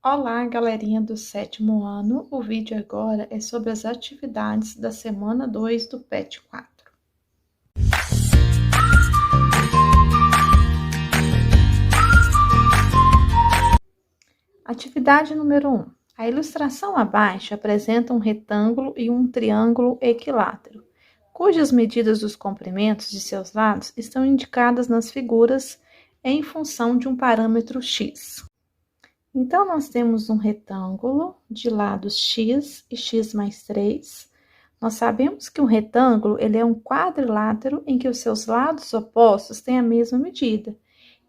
Olá, galerinha do 7º ano. O vídeo agora é sobre as atividades da semana 2 do PET 4. Atividade número 1. A ilustração abaixo apresenta um retângulo e um triângulo equilátero, cujas medidas dos comprimentos de seus lados estão indicadas nas figuras em função de um parâmetro x. Então, nós temos um retângulo de lados x e x mais 3. Nós sabemos que um retângulo ele é um quadrilátero em que os seus lados opostos têm a mesma medida.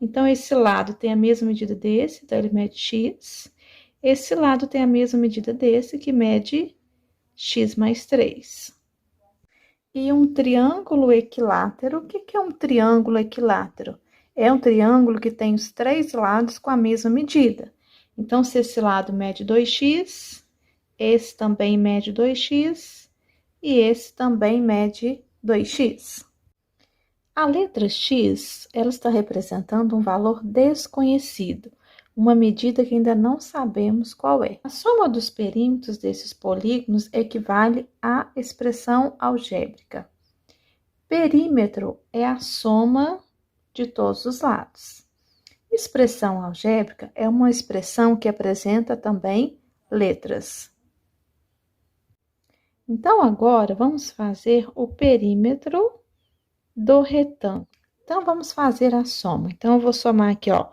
Então, esse lado tem a mesma medida desse, então ele mede x. Esse lado tem a mesma medida desse, que mede x mais 3. E um triângulo equilátero, o que é um triângulo equilátero? É um triângulo que tem os três lados com a mesma medida. Então, se esse lado mede 2x, esse também mede 2x e esse também mede 2x. A letra x, ela está representando um valor desconhecido, uma medida que ainda não sabemos qual é. A soma dos perímetros desses polígonos equivale à expressão algébrica. Perímetro é a soma de todos os lados. Expressão algébrica é uma expressão que apresenta também letras. Então, agora, vamos fazer o perímetro do retângulo. Então, vamos fazer a soma. Então, eu vou somar aqui, ó,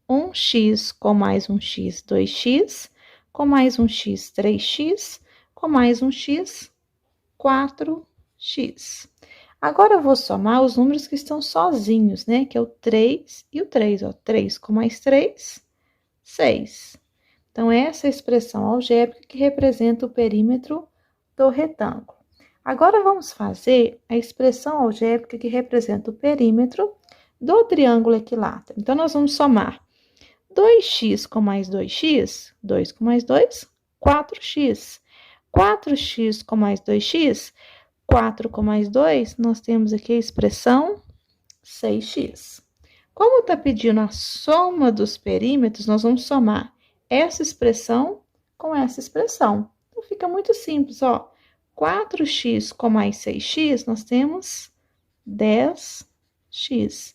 1x com mais 1x, 2x, com mais 1x, 3x, com mais 1x, 4x. Agora, eu vou somar os números que estão sozinhos, né? Que é o 3 e o 3, ó. 3 com mais 3, 6. Então, essa é a expressão algébrica que representa o perímetro do retângulo. Agora, vamos fazer a expressão algébrica que representa o perímetro do triângulo equilátero. Então, nós vamos somar 2x com mais 2x, 2 com mais 2, 4x. 4x com mais 2x, 4 com mais 2, nós temos aqui a expressão 6x. Como está pedindo a soma dos perímetros, nós vamos somar essa expressão com essa expressão. Então, fica muito simples, ó. 4x com mais 6x, nós temos 10x.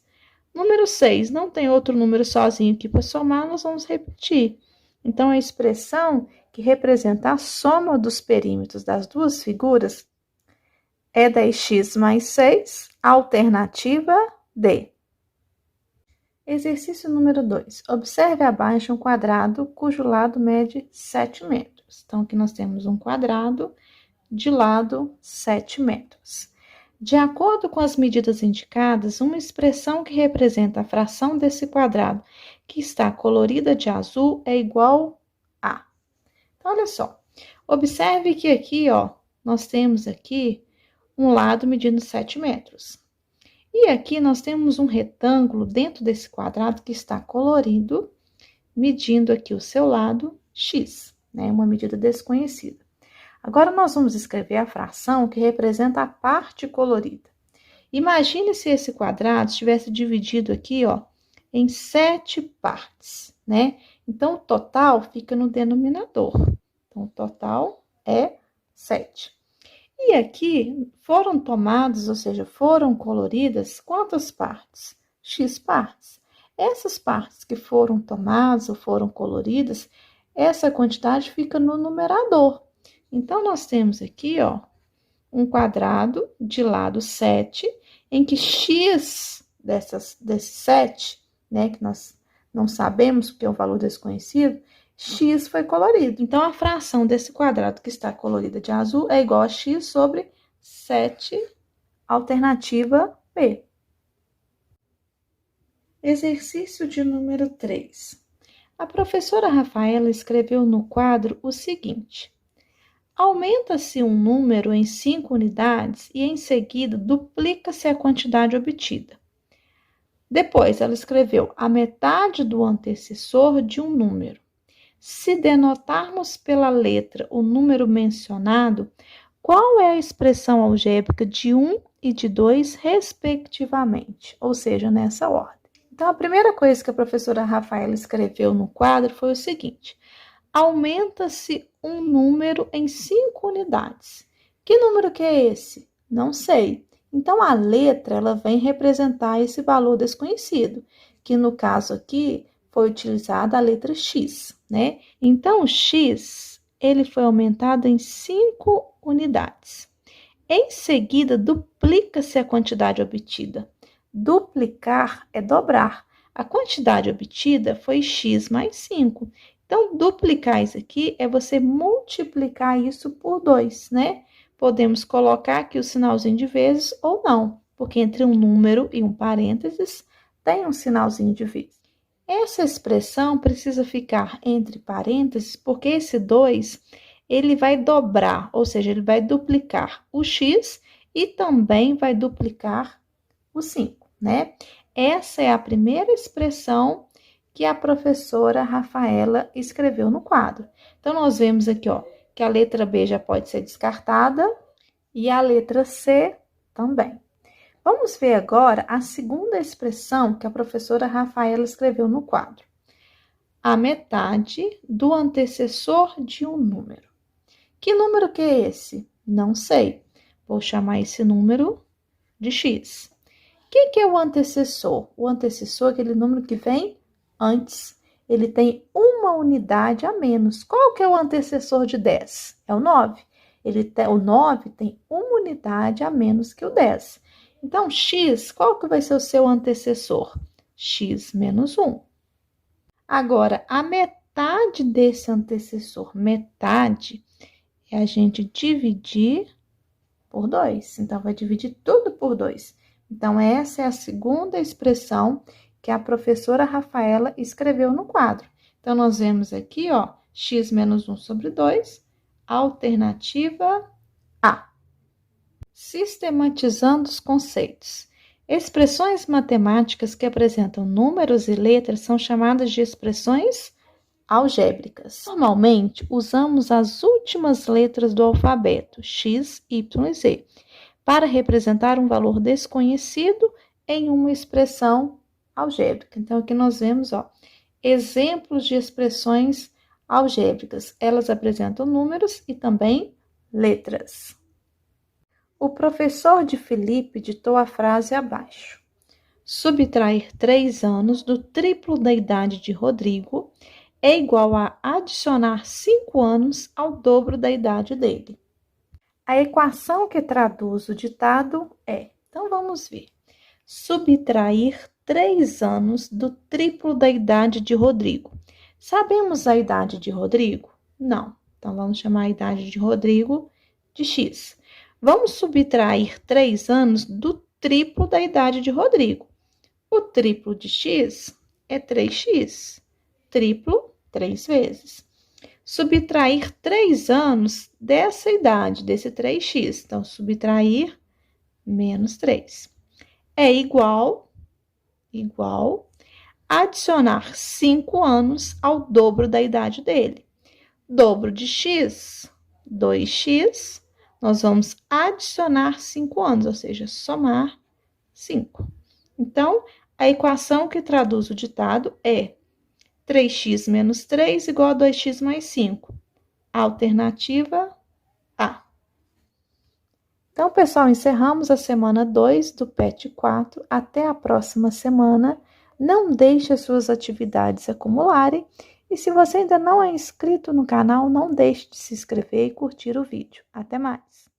Número 6, não tem outro número sozinho aqui para somar, nós vamos repetir. Então, a expressão que representa a soma dos perímetros das duas figuras é 10x mais 6, alternativa D. Exercício número 2. Observe abaixo um quadrado cujo lado mede 7 metros. Então, aqui nós temos um quadrado de lado 7 metros. De acordo com as medidas indicadas, uma expressão que representa a fração desse quadrado, que está colorida de azul, é igual a. Então, olha só. Observe que aqui, ó, nós temos aqui um lado medindo 7 metros. E aqui nós temos um retângulo dentro desse quadrado que está colorido, medindo aqui o seu lado x, né? Uma medida desconhecida. Agora, nós vamos escrever a fração que representa a parte colorida. Imagine se esse quadrado estivesse dividido aqui, ó, em 7 partes, né? Então, o total fica no denominador. Então, o total é 7. E aqui foram tomadas, ou seja, foram coloridas quantas partes? X partes. Essas partes que foram tomadas ou foram coloridas, essa quantidade fica no numerador. Então, nós temos aqui, ó, um quadrado de lado 7, em que x desses 7, né, que nós não sabemos porque é um valor desconhecido, x foi colorido. Então, a fração desse quadrado que está colorida de azul é igual a x sobre 7, alternativa B. Exercício de número 3. A professora Rafaela escreveu no quadro o seguinte: aumenta-se um número em 5 unidades e, em seguida, duplica-se a quantidade obtida. Depois, ela escreveu a metade do antecessor de um número. Se denotarmos pela letra o número mencionado, qual é a expressão algébrica de 1 e de 2, respectivamente? Ou seja, nessa ordem. Então, a primeira coisa que a professora Rafaela escreveu no quadro foi o seguinte: aumenta-se um número em 5 unidades. Que número que é esse? Não sei. Então, a letra ela vem representar esse valor desconhecido, que no caso aqui foi utilizada a letra X, né? Então, o X ele foi aumentado em 5 unidades. Em seguida, duplica-se a quantidade obtida. Duplicar é dobrar. A quantidade obtida foi x mais 5. Então, duplicar isso aqui é você multiplicar isso por 2, né? Podemos colocar aqui o sinalzinho de vezes ou não, porque entre um número e um parênteses tem um sinalzinho de vezes. Essa expressão precisa ficar entre parênteses, porque esse 2 ele vai dobrar, ou seja, ele vai duplicar o x e também vai duplicar o 5, né? Essa é a primeira expressão que a professora Rafaela escreveu no quadro. Então, nós vemos aqui, ó, que a letra B já pode ser descartada e a letra C também. Vamos ver agora a segunda expressão que a professora Rafaela escreveu no quadro. A metade do antecessor de um número. Que número que é esse? Não sei. Vou chamar esse número de x. O que é o antecessor? O antecessor é aquele número que vem antes. Ele tem uma unidade a menos. Qual que é o antecessor de 10? É o 9. O 9 tem uma unidade a menos que o 10. Então, x, qual que vai ser o seu antecessor? X menos 1. Agora, a metade desse antecessor, metade, é a gente dividir por 2. Então, vai dividir tudo por 2. Então, essa é a segunda expressão que a professora Rafaela escreveu no quadro. Então, nós vemos aqui, ó, x menos 1 sobre 2, alternativa A. Sistematizando os conceitos. Expressões matemáticas que apresentam números e letras são chamadas de expressões algébricas. Normalmente, usamos as últimas letras do alfabeto, X, Y e Z, para representar um valor desconhecido em uma expressão algébrica. Então, aqui nós vemos, ó, exemplos de expressões algébricas. Elas apresentam números e também letras. O professor de Felipe ditou a frase abaixo. Subtrair 3 anos do triplo da idade de Rodrigo é igual a adicionar 5 anos ao dobro da idade dele. A equação que traduz o ditado é, então vamos ver, subtrair 3 anos do triplo da idade de Rodrigo. Sabemos a idade de Rodrigo? Não. Então, vamos chamar a idade de Rodrigo de X. Vamos subtrair 3 anos do triplo da idade de Rodrigo. O triplo de X é 3x. Triplo, 3 vezes. Subtrair 3 anos dessa idade, desse 3x. Então, subtrair menos 3. É igual adicionar 5 anos ao dobro da idade dele. Dobro de x, 2x. Nós vamos adicionar 5 anos, ou seja, somar 5. Então, a equação que traduz o ditado é 3x menos 3 igual a 2x mais 5. Alternativa A. Então, pessoal, encerramos a semana 2 do PET 4. Até a próxima semana. Não deixe as suas atividades acumularem. E se você ainda não é inscrito no canal, não deixe de se inscrever e curtir o vídeo. Até mais!